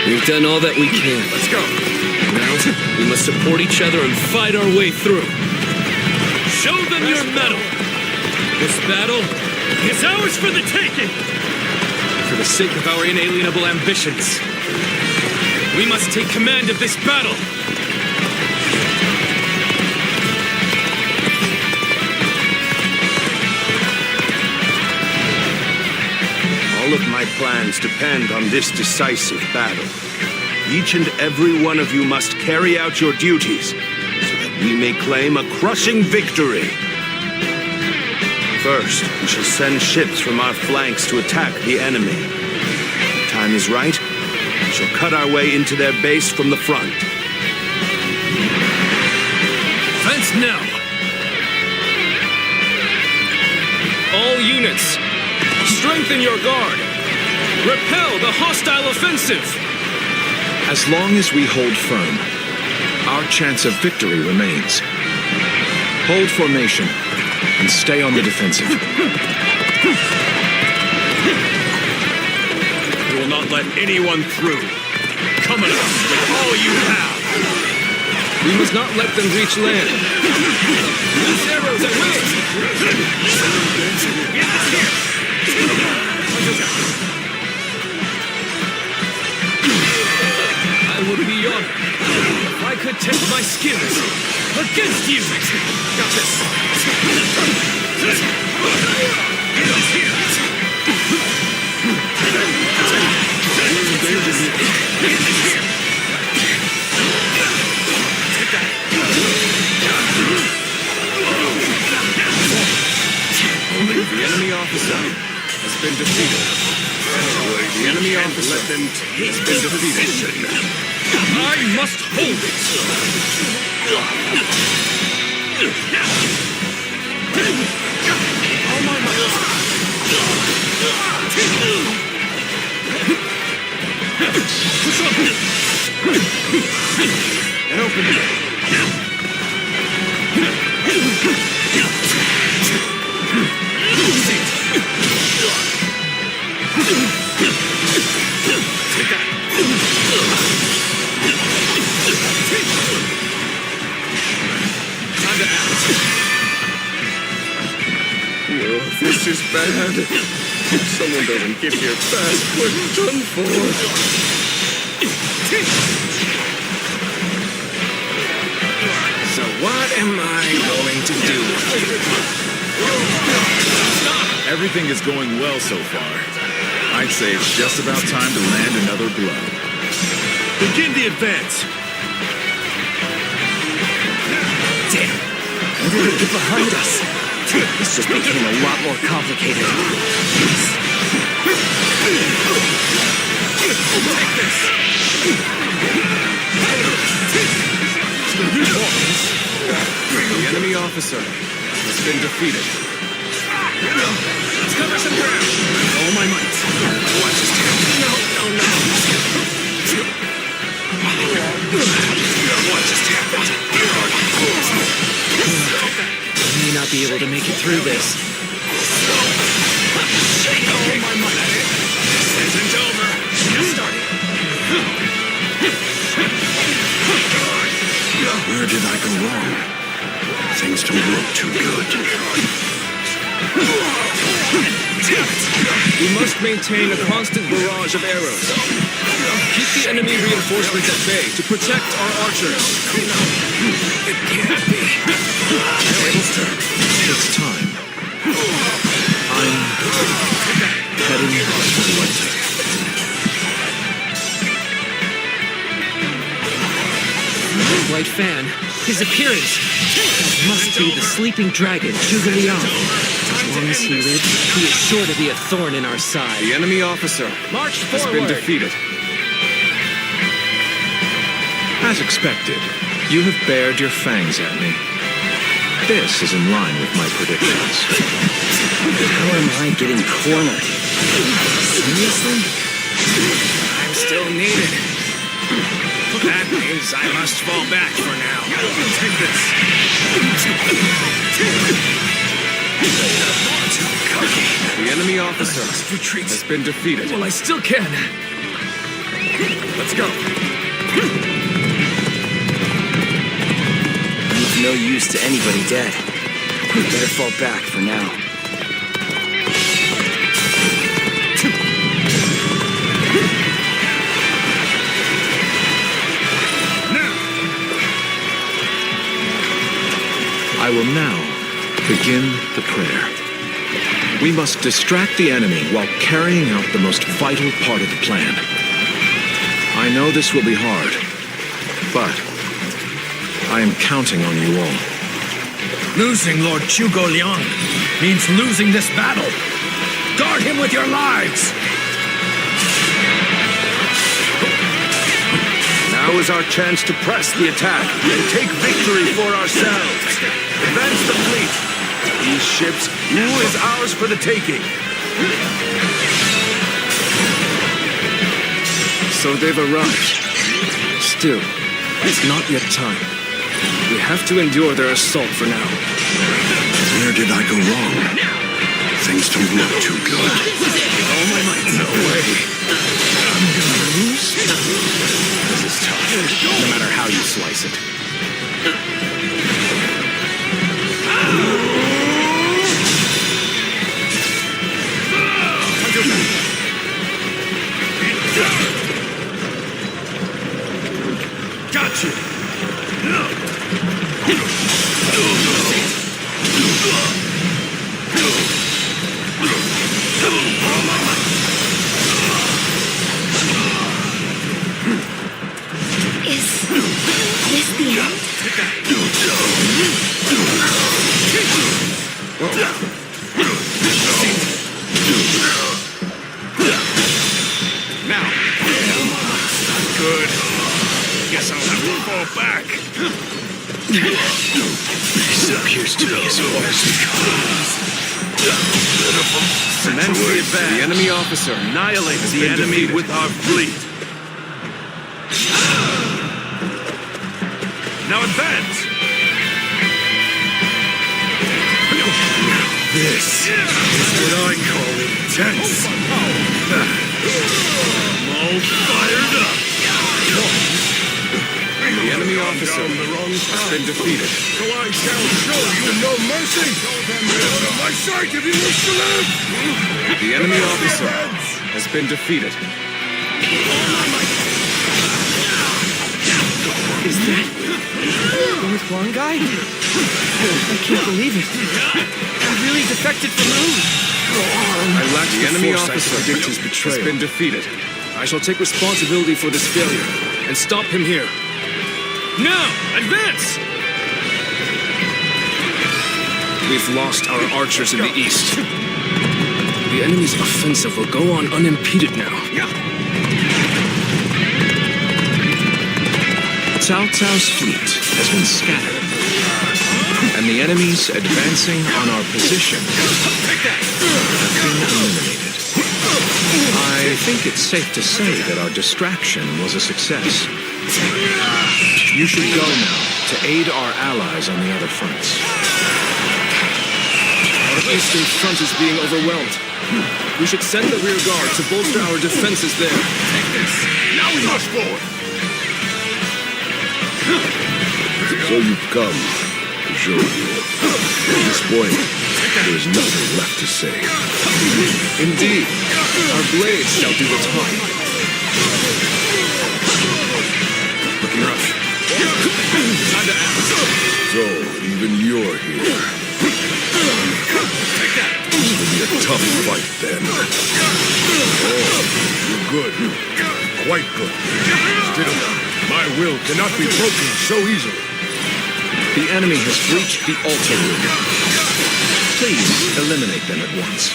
We've done all that we can. Let's go. Now, we must support each other and fight our way through. Show them your mettle. This battle It's ours for the taking. for the sake of our inalienable ambitions. We must take command of this battle. All of my plans depend on this decisive battle. Each and every one of you must carry out your duties so that we may claim a crushing victory. First, we shall send ships from our flanks to attack the enemy. When the time is right, we shall cut our way into their base from the front. Fence now. All units, strengthen your guard. Repel the hostile offensive. As long as we hold firm, our chance of victory remains. Hold formation and stay on the defensive. We will not let anyone through. Come at us with all you have. We must not let them reach land. These arrows at will. I would be honored if I could take my skills Against you. Got this. The enemy officer has been defeated. The enemy officer has been defeated. I must hold it. All my might. Push up. And open it. Take that. Time to act. Oh, this is bad. If someone doesn't get here fast, we're done for. So what am I going to do? Everything is going well so far. I'd say it's just about time to land another blow. Begin the advance. Damn. When did they get behind us? This just became a lot more complicated. Take this. The enemy officer has been defeated. Let's cover some ground. All my might. Watch his tail. No. Watch his tail. We may not be able to make it through this. All my might. This isn't over. Just starting. Where did I go wrong? Things don't look too good. We must maintain a constant barrage of arrows. Keep the enemy reinforcements at bay to protect our archers. It can't be. It's time. I'm heading to the exit. White fan. His appearance. That must be the sleeping dragon, Zhuge Liang. As long as he lives, he is sure to be a thorn in our side. The enemy officer March has been defeated. As expected, you have bared your fangs at me. This is in line with my predictions. How am I getting cornered? Seriously? I'm still needed. That means I must fall back for now. Take this. Too cocky. The enemy officer has been defeated. Well, I still can. Let's go. I'm of no use to anybody dead. Better fall back for now. I will now begin the prayer. We must distract the enemy while carrying out the most vital part of the plan. I know this will be hard, but I am counting on you all. Losing Lord Zhuge Liang means losing this battle. Guard him with your lives! Now is our chance to press the attack and take victory for ourselves. Advance the fleet. These ships, rule is ours for the taking. So they've arrived. Still, it's not yet time. We have to endure their assault for now. Where did I go wrong? Things don't look too good. All my might. No way. I'm gonna lose? This is tough. No matter how you slice it. Got you. Is this the end? Now. Good. Guess I'll have to fall back. This appears to be as far as we Commence the advance. The enemy officer Annihilate has the been enemy defeated. with our fleet. Now advance! This is what I call intense. I'm all fired up. The enemy officer has been defeated. So I shall show you no mercy! Out of my sight if you wish to live! The enemy officer has been defeated. Is that Lord Huangai? I can't believe it. I really defected from Moon. I lack The enemy foresight to officer predict his has betrayal. been defeated. I shall take responsibility for this failure and stop him here. Now, advance! We've lost our archers in the east. The enemy's offensive will go on unimpeded now. Cao Cao's fleet has been scattered, and the enemies advancing on our position have been eliminated. I think it's safe to say that our distraction was a success. You should go now to aid our allies on the other fronts. Our eastern front is being overwhelmed. We should send the rear guard to bolster our defenses there. Take this. Now we rush forward. So you've come, Zhou. At this point, there is nothing left to say. Indeed, our blades shall do the talking. Looking rough. Time to act. So, even you're here. This will be a tough fight, then. Oh, you're good. Quite good. Still, my will cannot be broken so easily. The enemy has breached the altar room. Please eliminate them at once.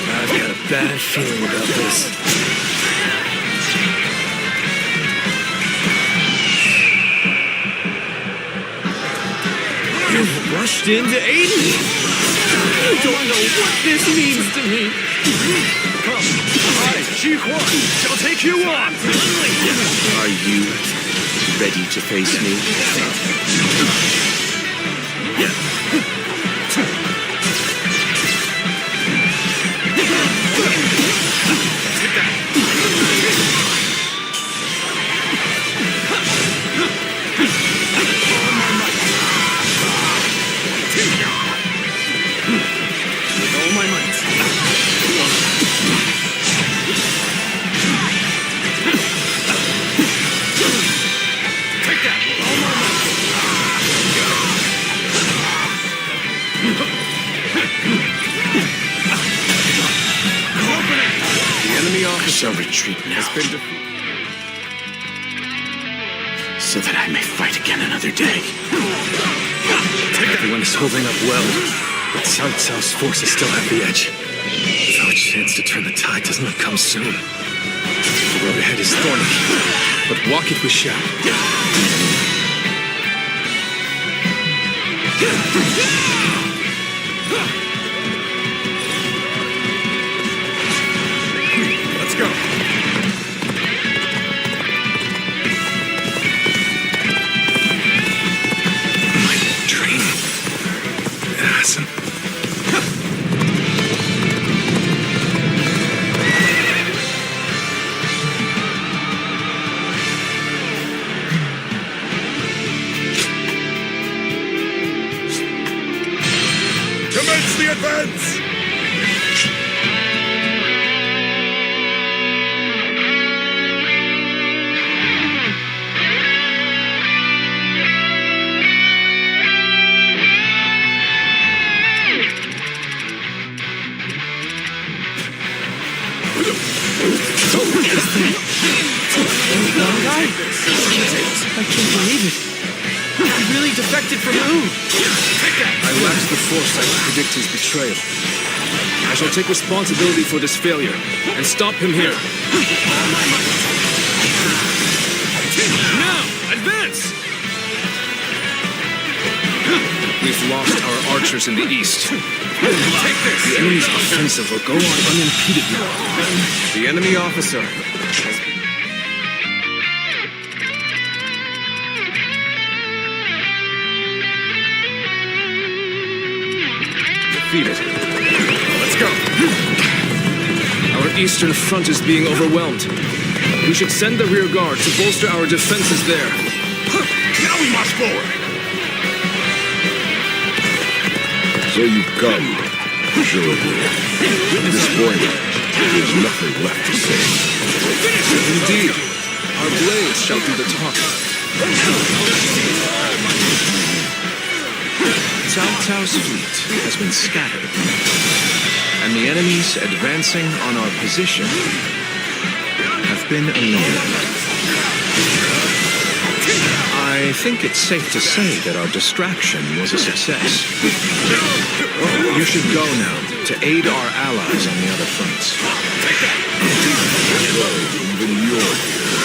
I've got a bad feeling about this. You've rushed in to aid me. You don't know what this means to me. Come. I, Xi Huan, shall take you on. Are you ready to face me? The enemy I officer shall retreat now, has been defeated. so that I may fight again another day. Everyone is holding up well, but Cao Cao's forces still have the edge. Our chance to turn the tide does not come soon. The road ahead is thorny, but walk it we shall. Let's go. My training hasn't. Commence the advance! I can't believe it. He really defected from who? I lacked the foresight to predict his betrayal. I shall take responsibility for this failure and stop him here. Now, advance! We've lost our archers in the east. The enemy's offensive will go on unimpeded now. The enemy officer Defeated. Let's go. Our eastern front is being overwhelmed. We should send the rear guard to bolster our defenses there. Now we march forward. So you come, Shiroguru. At this point, there's nothing left to say. Indeed, our blades shall do the talking. Cao Cao's fleet has been scattered, and the enemies advancing on our position have been eliminated. I think it's safe to say that our distraction was a success. You should go now to aid our allies on the other fronts. Even you're here.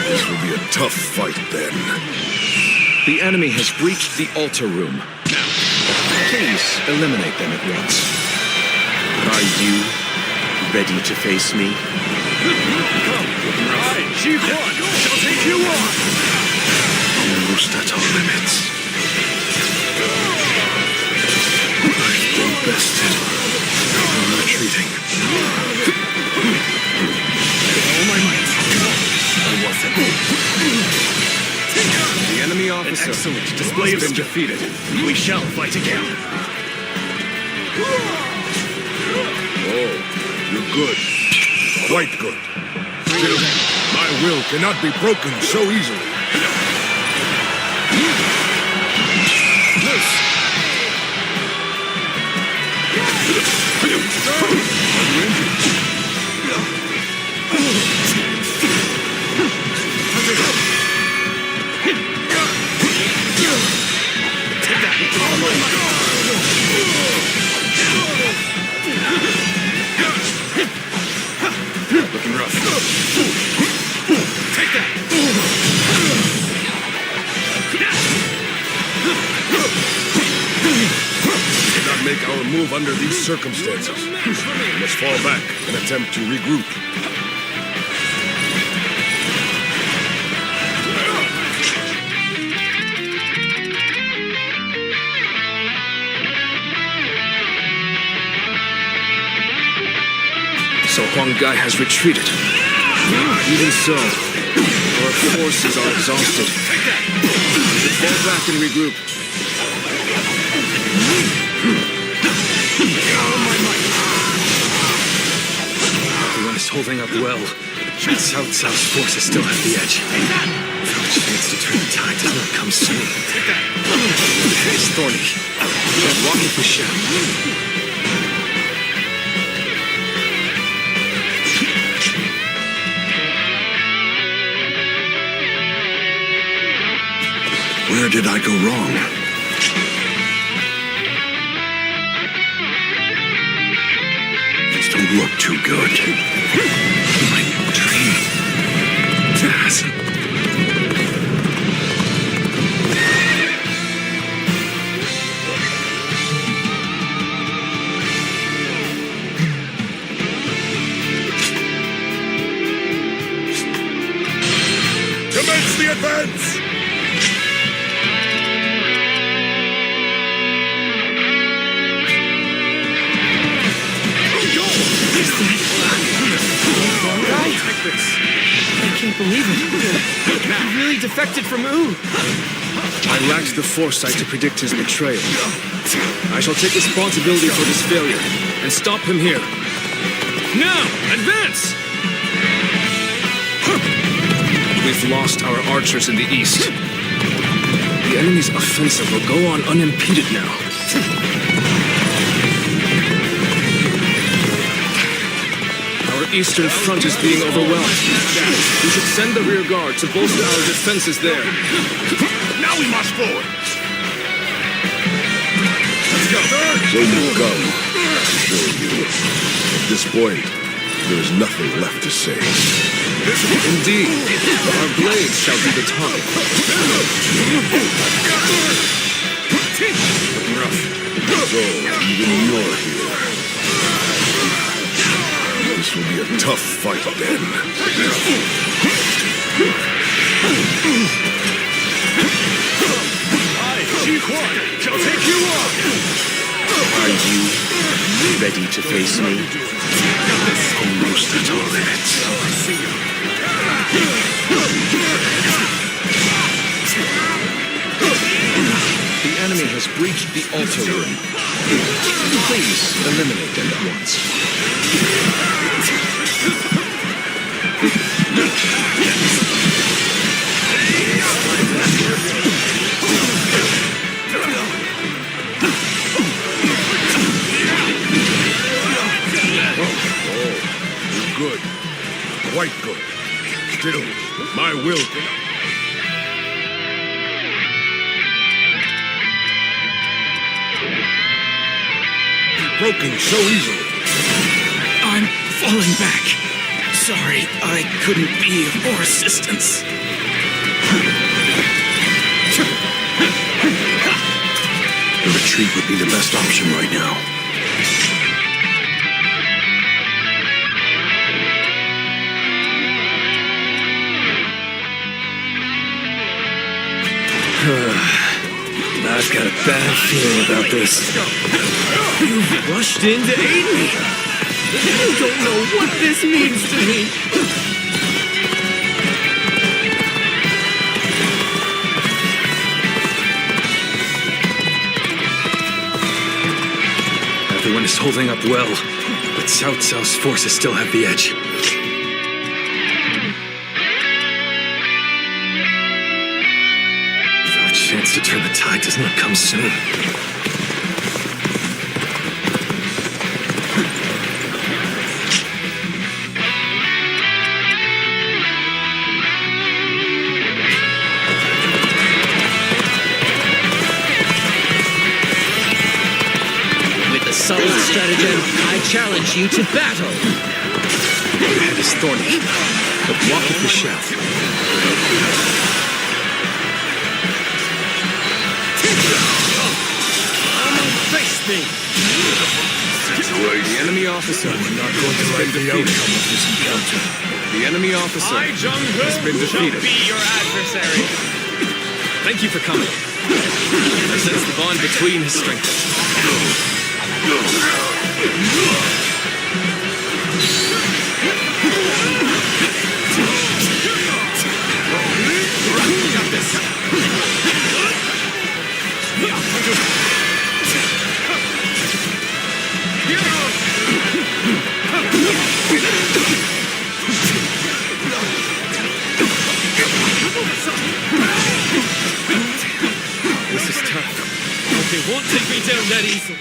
This will be a tough fight then. The enemy has breached the altar room. Please eliminate them at once. Are you ready to face me? Chief One shall take you on. Almost at our limits. I've been bested. I'm retreating. All my might. The enemy officer. An excellent display of defeated. We shall fight again. Oh, you're good. Quite good. Still, my will cannot be broken so easily. Loose. Looking rough. Take that! Cannot make our move under these circumstances. We must fall back and attempt to regroup. So Huang Gai has retreated. Even so, our forces are exhausted. We should fall back and regroup. Everyone is holding up well, Cao Cao's forces still have the edge. Our chance to turn the tide does not come soon. The head is thorny, but walk if we shall. Where did I go wrong? These don't look too good. My dream. Commence the advance! I can't believe it. He really defected from Ooh. I lacked the foresight to predict his betrayal. I shall take responsibility for this failure and stop him here. Now, advance! We've lost our archers in the east. The enemy's offensive will go on unimpeded now. Our eastern front is being overwhelmed. We should send the rear guard to bolster our defenses there. Now we march forward! Let's go! So you've come to show you. At this point, there is nothing left to say. Indeed, our blades shall be the target. So, even you're here. This will be a tough fight then. I, Chief One, shall take you on! Are you ready to face me? Almost at all minutes. The enemy has breached the altar room. Please eliminate them at once. Good. Quite good. Still, my will broken so easily. I'm falling back. Sorry, I couldn't be of more assistance. The retreat would be the best option right now. I've got a bad feeling about this. You rushed in to aid me. You don't know what this means to me. Everyone is holding up well, but Cao Cao's forces still have the edge. Our chance to turn the tide does not come soon. Solid stratagem, I challenge you to battle. The head is thorny, but walk if we shall. Face me! The enemy officer has been defeated. The enemy officer has been defeated. Be your adversary. Thank you for coming. I sense the bond between has strengthened. They won't take me down that easily.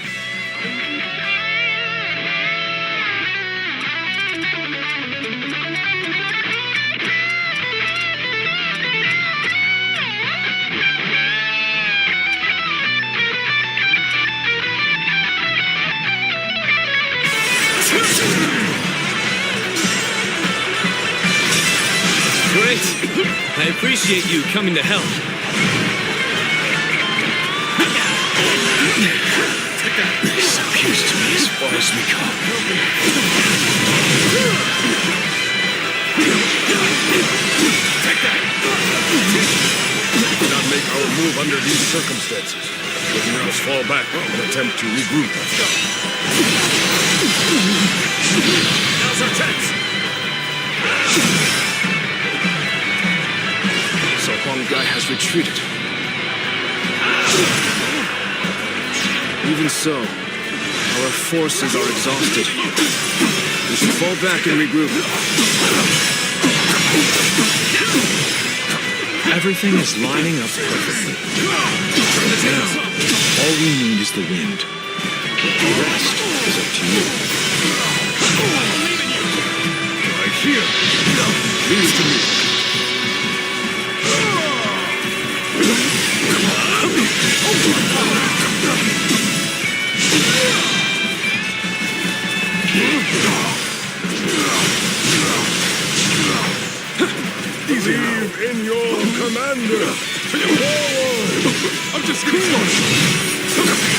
Great! I appreciate you coming to help. This appears to me as far as we go. We cannot make our move under these circumstances. We must fall back and attempt to regroup. Now's our chance! So Huang Gai has retreated. Even so, our forces are exhausted. We should fall back and regroup. Everything is lining up perfectly. Now, all we need is the wind. The rest is up to you. Right here! Leave it to me. Believe in your commander! Forward! I'm just getting started!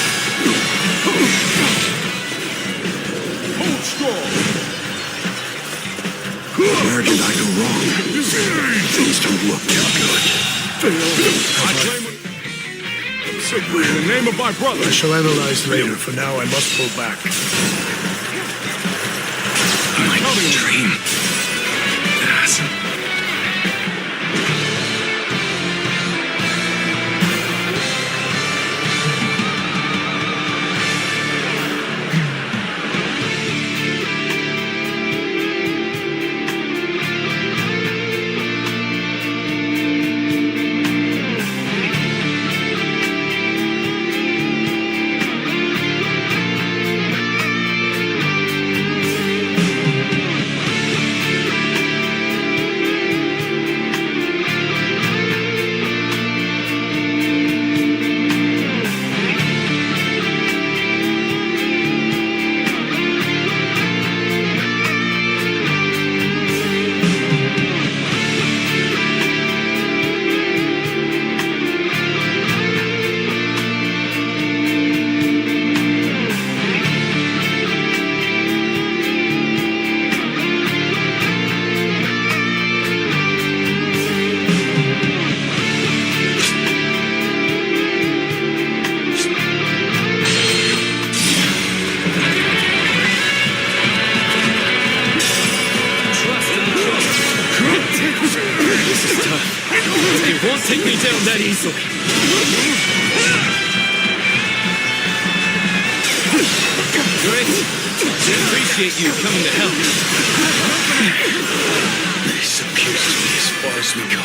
Hold strong! Where did I go wrong? Things don't look too good. I claim victory in the name of my brother! I shall analyze later. For now, I must pull back. I might be a dream. Yes. They won't take me down that easily. Great. I appreciate you coming to help. This appears to be as far as we go.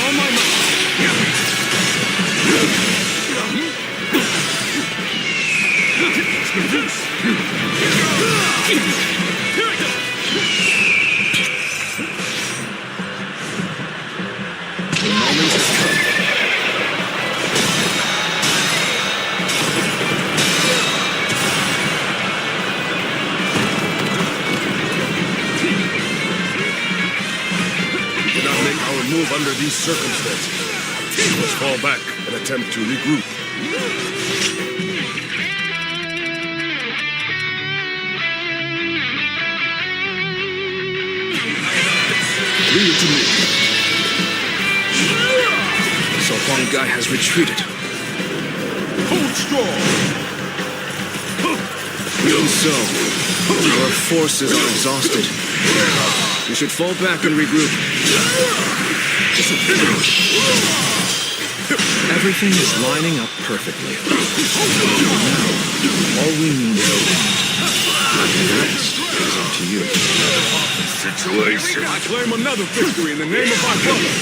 On my move under these circumstances. We must fall back and attempt to regroup. Leave it to me. So Huang Gai has retreated. Hold strong. Even so, our forces are exhausted. We should fall back and regroup. Everything is lining up perfectly. Now, all we need is the wind. The rest is up to you. Situation. I claim another victory in the name of my brother.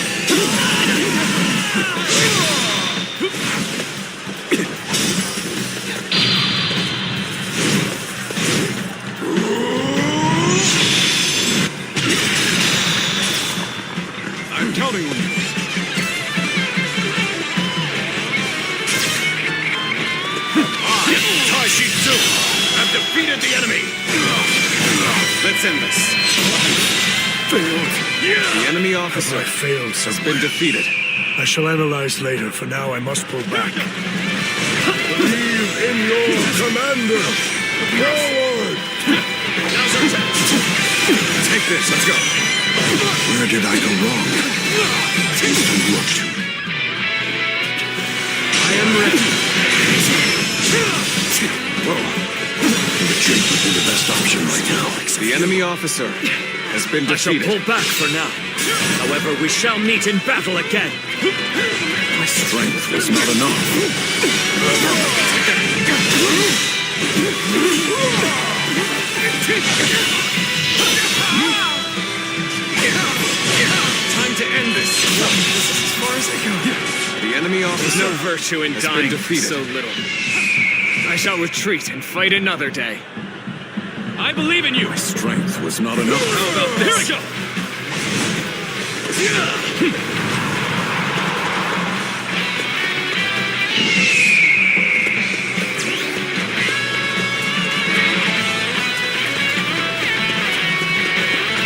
I'm counting on you. Taishitsu! I've defeated the enemy! Let's end this. Failed. The enemy officer I failed has somewhere. been defeated. I shall analyze later. For now, I must pull back. Believe in your commander. Forward! Now's our chance. Take this, let's go. Where did I go wrong? I am ready. The retreat would be the best option right now. The enemy officer has been I shall defeated. pull back for now. However, we shall meet in battle again. My strength was not enough. Time to end this. This is as far as I go. The enemy officer No virtue in has been dying defeated. so little. I shall retreat and fight another day. I believe in you. My strength was not enough. How about this? Here we go.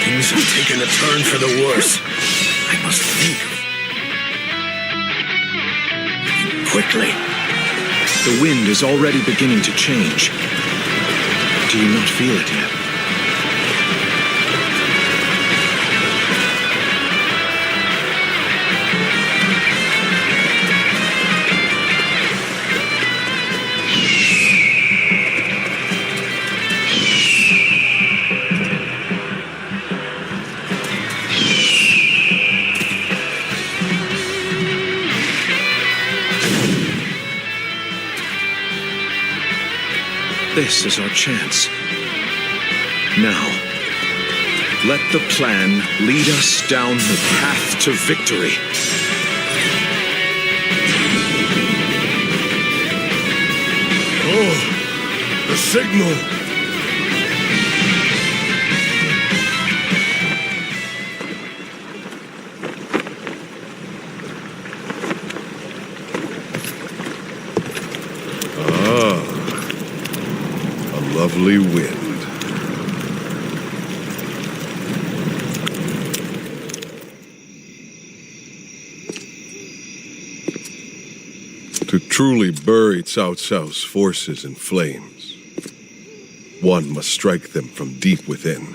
Things have taken a turn for the worse. I must think. Quickly. The wind is already beginning to change. Do you not feel it yet? This is our chance. Now, let the plan lead us down the path to victory. Oh, the signal. Lovely wind. To truly bury Cao Cao's forces in flames, one must strike them from deep within.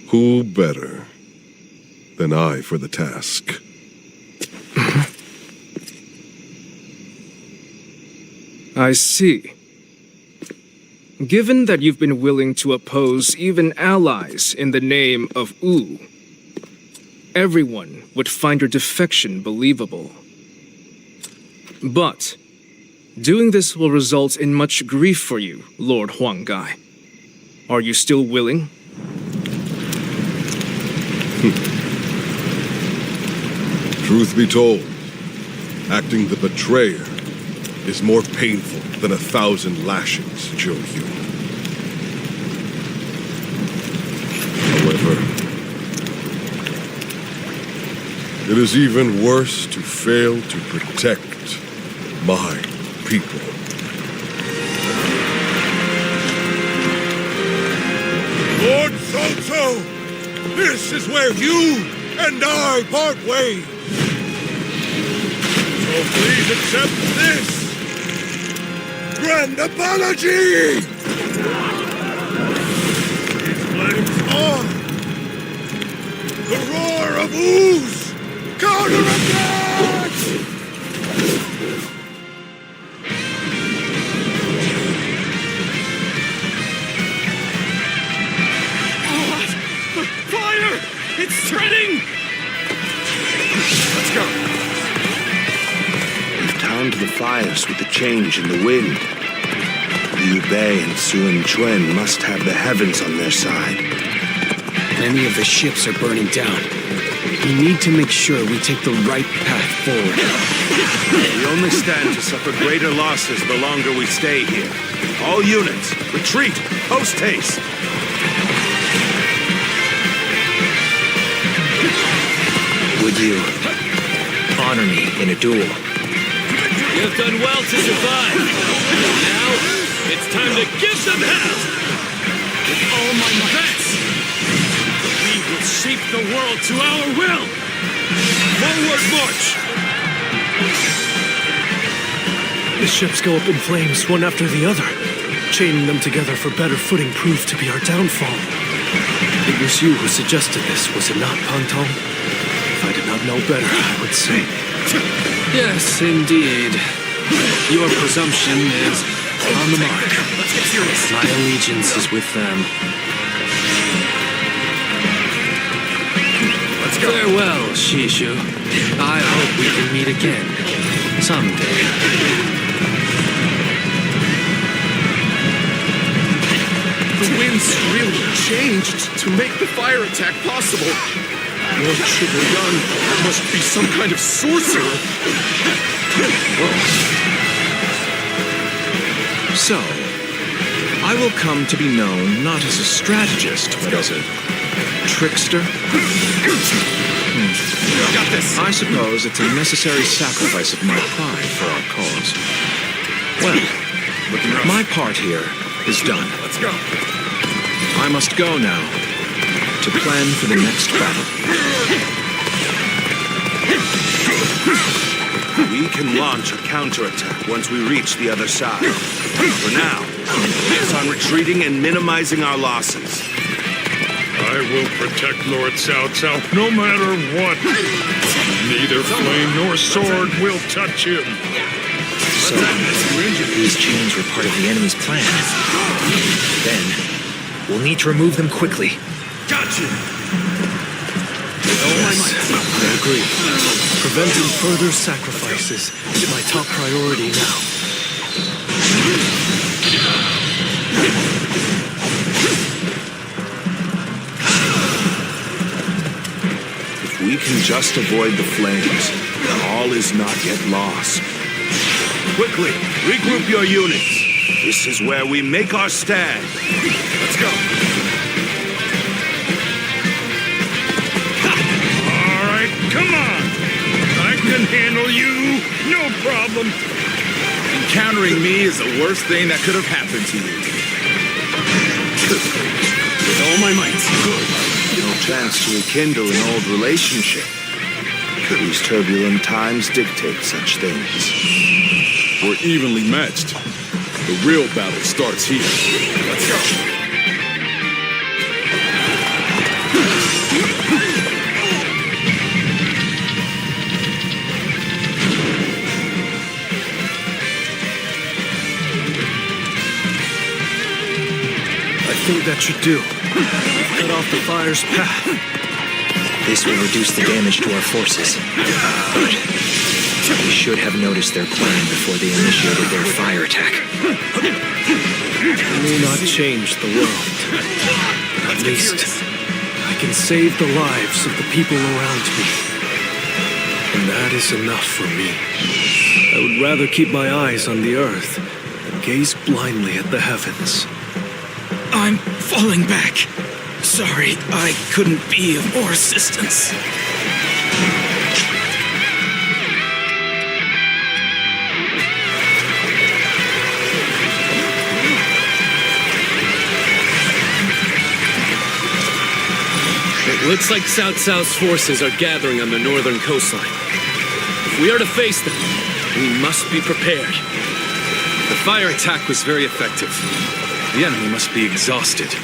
Who better than I for the task? I see. Given that you've been willing to oppose even allies in the name of Wu, everyone would find your defection believable. But doing this will result in much grief for you, Lord Huanggai. Are you still willing? Truth be told, acting the betrayer is more painful than 1,000 lashings, Zhou Yu. However, it is even worse to fail to protect my people. Lord Cao Cao, this is where you and I part ways. So please accept this grand apology! These flames on! The roar of ooze! Counterattack! Fire! It's spreading! Let's go. We've timed the fires with the change in the wind. Liu Bei and Sun Quan must have the heavens on their side. Many of the ships are burning down. We need to make sure we take the right path forward. We only stand to suffer greater losses the longer we stay here. All units, retreat, post haste. Would you honor me in a duel? You've done well to survive. Now, it's time to give them hell! With all my might, we will shape the world to our will! Forward march! The ships go up in flames, one after the other. Chaining them together for better footing proved to be our downfall. It was you who suggested this, was it not, Pantong? If I did not know better, I would say. Yes, indeed. Your presumption is on the mark. Let's get serious. My allegiance is with them. Let's go. Farewell, Shishu. I hope we can meet again. Someday. The winds really changed to make the fire attack possible. Lord Zhuge must be some kind of sorcerer. So, I will come to be known not as a strategist, but as a trickster? Got this. I suppose it's a necessary sacrifice of my pride for our cause. Well, my part here is done. Let's go. I must go now to plan for the next battle. We can launch a counterattack once we reach the other side. For now, focus on retreating and minimizing our losses. I will protect Lord Cao Cao no matter what. Neither flame nor sword will touch him. So, these chains were part of the enemy's plan. Then, we'll need to remove them quickly. Gotcha! I agree. Preventing further sacrifices is my top priority now. If we can just avoid the flames, all is not yet lost. Quickly, regroup your units. This is where we make our stand. Let's go. All right, come on. I can handle you. No problem. Encountering me is the worst thing that could have happened to you. With all my might. No chance to rekindle an old relationship. These turbulent times dictate such things. We're evenly matched. The real battle starts here. Let's go. I think that should do. Cut off the fire's path. This will reduce the damage to our forces. But we should have noticed their plan before they initiated their fire attack. It may not change the world. At least, I can save the lives of the people around me. And that is enough for me. I would rather keep my eyes on the earth than gaze blindly at the heavens. I'm falling back. Sorry, I couldn't be of more assistance. It looks like Cao Cao's forces are gathering on the northern coastline. If we are to face them, we must be prepared. The fire attack was very effective. The enemy must be exhausted.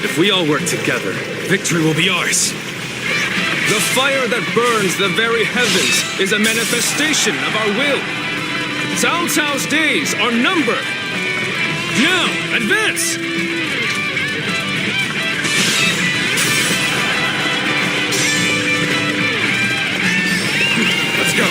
If we all work together, victory will be ours. The fire that burns the very heavens is a manifestation of our will. Cao Cao's days are numbered. Now, advance! Let's go.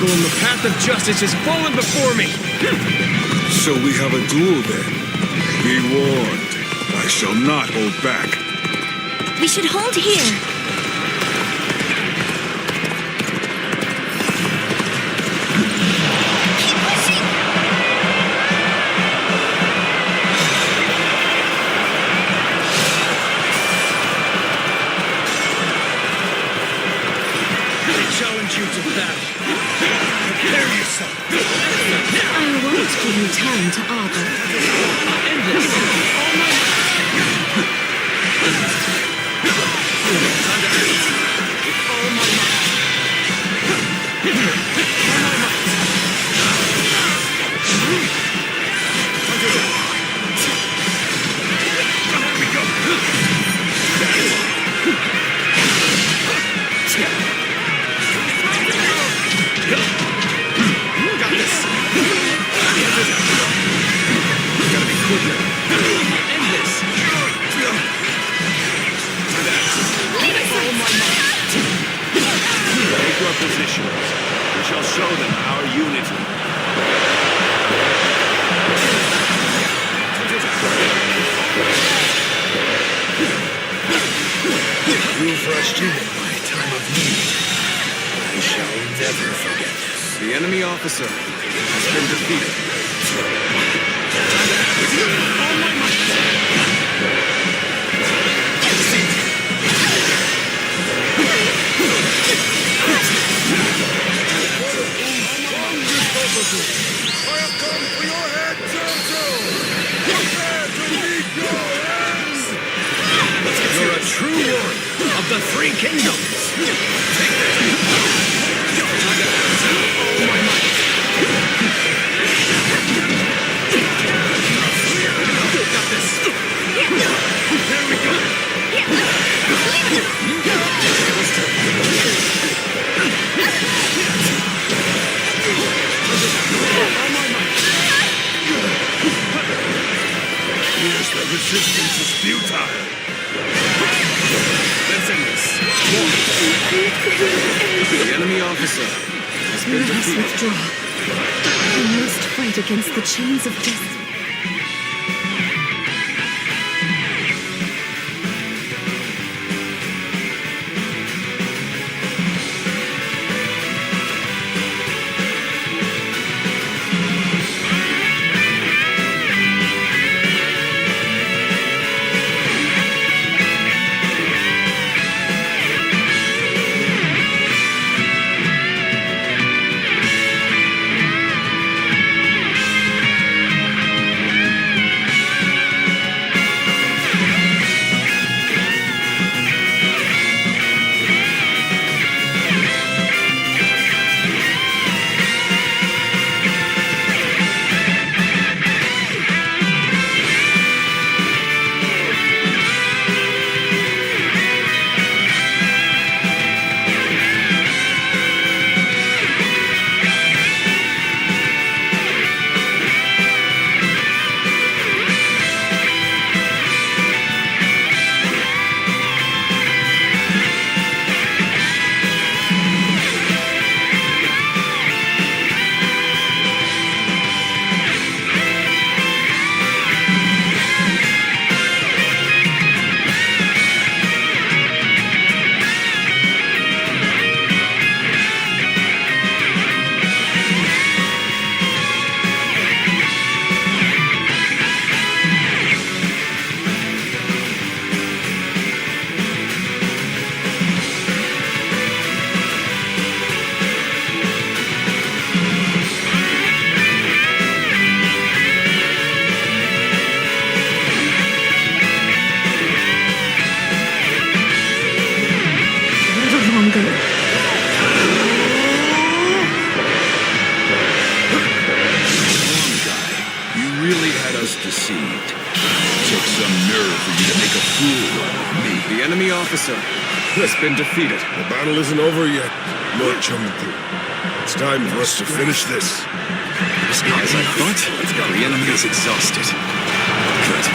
obstacle in the path of justice has fallen before me! So we have a duel then. Be warned. I shall not hold back. We should hold here. Keep pushing! I challenge you to battle. Prepare yourself! I won't give you time to argue. End this! All my Take your positions. We shall show them our unity. You've rushed in at my time of need. I shall never forget this. The enemy officer has been defeated. I have come for your head, Jojo! Prepare to meet your hands! You're a true warrior of the Three Kingdoms! Yes, the resistance is futile. Let's end this. The enemy officer has been Let us defeated. withdraw. We must fight against the chains of destiny. deceived. Took some nerve for you to make a fool of me. The enemy officer has been defeated. The battle isn't over yet, Lord Chomunku. It's time for us to finish this. It's not as I thought. The enemy is exhausted. Good.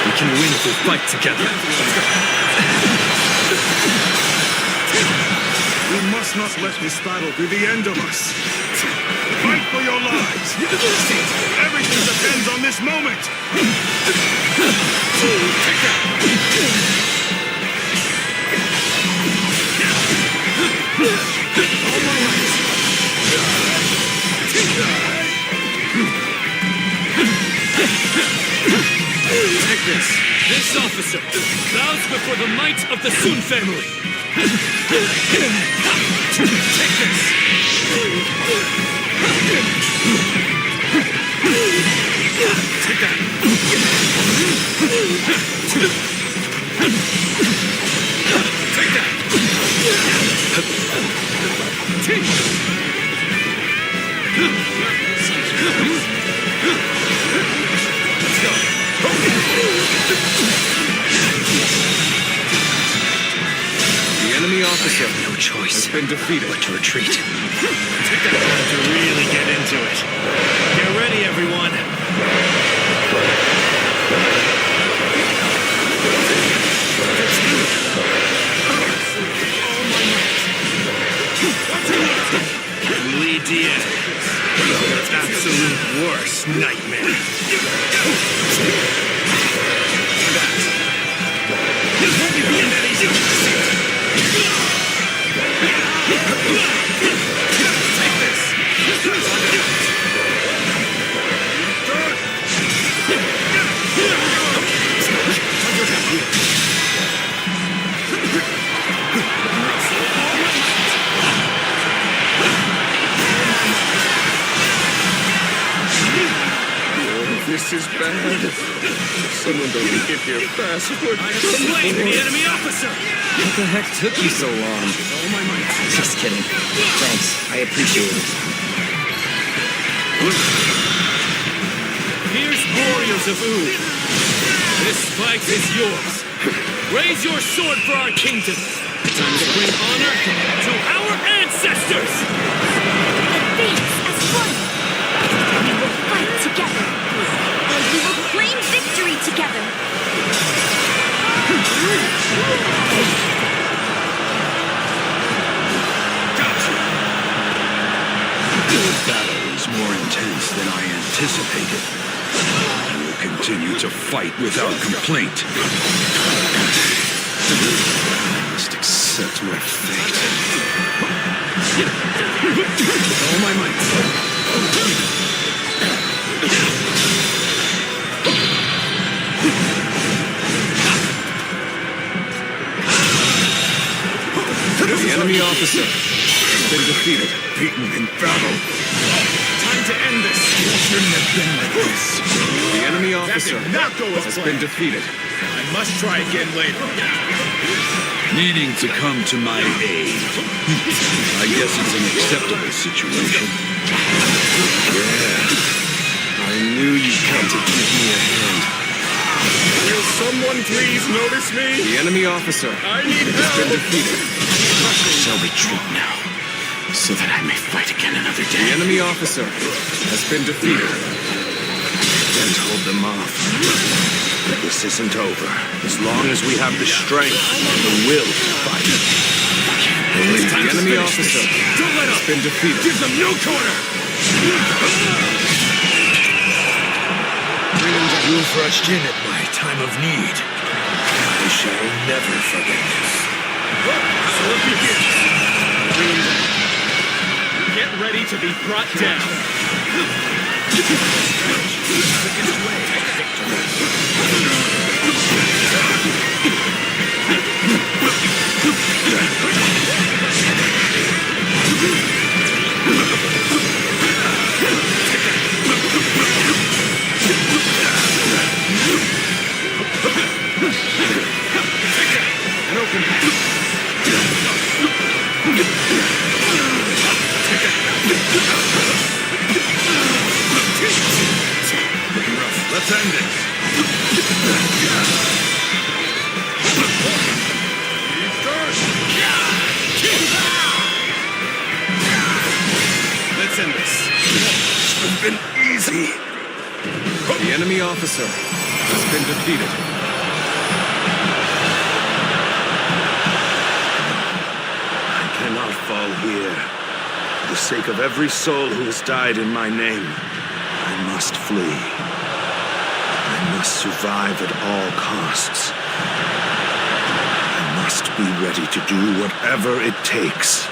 We can win if we fight together. You must not let this battle be the end of us. Fight for your lives. Everything depends on this moment. Take Take this. This officer bows before the might of the Sun family. Take this. Take that. Take that. Let's go. The enemy officer No choice has been defeated. but to retreat. Take that time to really get into it. Get ready, everyone. Lee Diaz. Absolute worst nightmare. Won't be being that easy. Take this. This is bad. Someone don't get here fast. I have slain the enemy officer. What the heck took you so long? All my might. Just kidding. Thanks. I appreciate it. Fierce warriors of Wu. This fight is yours. Raise your sword for our kingdom. Time to bring honor to our ancestors. Advance as one. We will fight together. And we will claim victory together. Gotcha. The battle is more intense than I anticipated. I will continue to fight without complaint. I must accept my fate. All my might. The enemy officer has been defeated. Beaten in battle. Time to end this. It shouldn't have been like this. The enemy officer did not go as has planned. been defeated. I must try again later. Needing to come to my aid. I guess it's an acceptable situation. I knew you'd come to give me a hand. Will someone please notice me? The enemy officer I need has been help. defeated. I shall retreat now, so that I may fight again another The day. enemy officer has been defeated. Don't hold them off. This isn't over. As long as we have the strength and the will to fight. The enemy officer Don't let has up. been defeated. Give them no quarter. You've rushed in at my time of need. I shall never forget this. So it begins. Get ready to be brought down. Let's end it. Let's end this. It's been easy. The enemy officer has been defeated. I cannot all here. For the sake of every soul who has died in my name, I must flee. I must survive at all costs. I must be ready to do whatever it takes.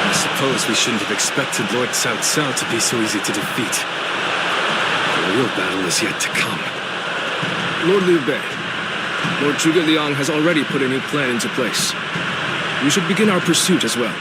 I suppose we shouldn't have expected Lord Cao Cao to be so easy to defeat. The real battle is yet to come. Lord Liu Bei, Lord Zhuge Liang has already put a new plan into place. We should begin our pursuit as well.